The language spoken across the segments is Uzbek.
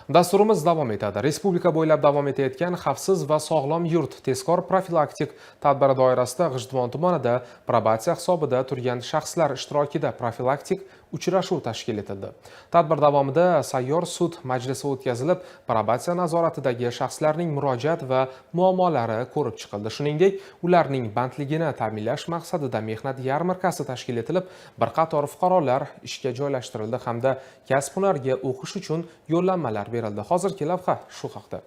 Dasturimiz davom etadi. Respublika bo'ylab davom etayotgan xavfsiz va sog'lom yurt tezkor profilaktik tadbiri doirasida G'ijduvon tumanida probatsiya hisobida turgan shaxslar ishtirokida profilaktik uchrashuv tashkil etildi. Tadbir davomida sayyor sud majlisi o'tkazilib, probatsiya nazoratidagi shaxslarning murojaat va muammolari ko'rib chiqildi. Shuningdek, ularning bandligini ta'minlash maqsadida mehnat yarmarkasi tashkil etilib, bir qator fuqarolar ishga joylashtirildi hamda kasb-hunarga o'qish uchun yo'llanmalar berildi. Hozirgi lavha shu haqda.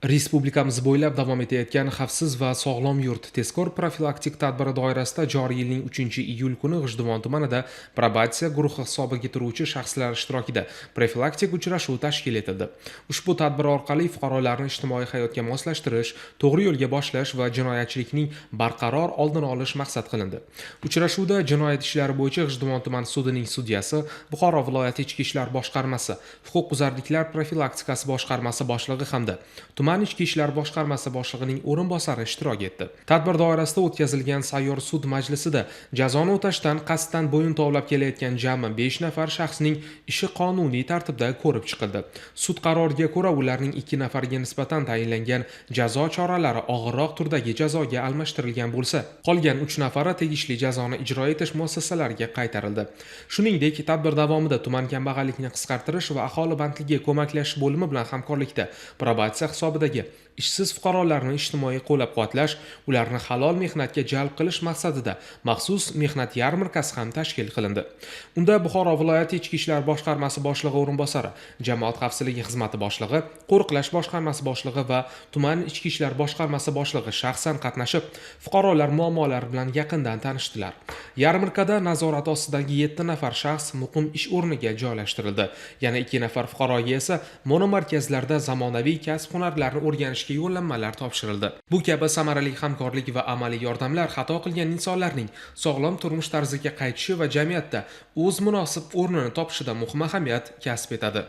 Respublikamiz bo'ylab davom etayotgan xavfsiz va sog'lom yurt tezkor profilaktik tadbiri doirasida joriy yilning 3-iyul kuni G'ijduvon tumanida probatsiya guruhi hisobiga turuvchi shaxslar ishtirokida profilaktik uchrashuv tashkil etildi. Ushbu tadbir orqali fuqarolarni ijtimoiy hayotga moslashtirish, to'g'ri yo'lga boshlash va jinoyatchilikning barqaror oldini olish maqsad qilindi. Uchrashuvda jinoyat ishlari bo'yicha G'ijduvon tuman sudining sudyasi, Buxoro viloyati ichki ishlar boshqarmasi, huquqbuzarliklar profilaktikasi boshqarmasi boshlig'i hamda tuman ichki ishlar boshqarmasi boshlig'ining o'rinbosari ishtirok etdi. Tadbir doirasida o'tkazilgan sayyor sud majlisida jazoni o'tashdan qasddan bo'yin tovlab kelayotgan jami 5 nafar shaxsning ishi qonuniy tartibda ko'rib chiqildi. Sud qaroriga ko'ra ularning 2 nafariga nisbatan tayinlangan jazo choralari og'irroq turdagi jazoga almashtirilgan bo'lsa, qolgan 3 nafari tegishli jazoni ijro etish muassasalariga qaytarildi. Shuningdek, tadbir davomida tuman kambag'allikni qisqartirish va aholi bandligiga ko'maklashish bo'limi bilan hamkorlikda probatsiya hisobidagi ishsiz fuqarolarni ijtimoiy qo'llab-quvvatlash, ularni halol mehnatga jalb qilish maqsadida maxsus mehnat yarmarkasi ham tashkil qilindi. Unda Buxoro viloyati ichki ishlar boshqarmasi boshlig'i o'rinbosari, jamoat xavfsizligi xizmati boshlig'i, qo'riqlash boshqarmasi boshlig'i va tuman ichki ishlar boshqarmasi boshlig'i shaxsan qatnashib, fuqarolar muammolari bilan yaqindan tanishdilar. Yarmarkada nazorat ostidagi 7 nafar shaxs muqim ish o'rniga joylashtirildi. Yana 2 nafar fuqaroga esa monomarkazlarda zamonaviy kasb-hunarlarni o'rganishga yo'llanmalar topshirildi. Bu kabi samarali hamkorlik va amaliy yordamlar xato qilgan insonlarning sog'lom turmush tarziga qaytishi va jamiyatda o'z munosib o'rnini topishida muhim ahamiyat kasb etadi.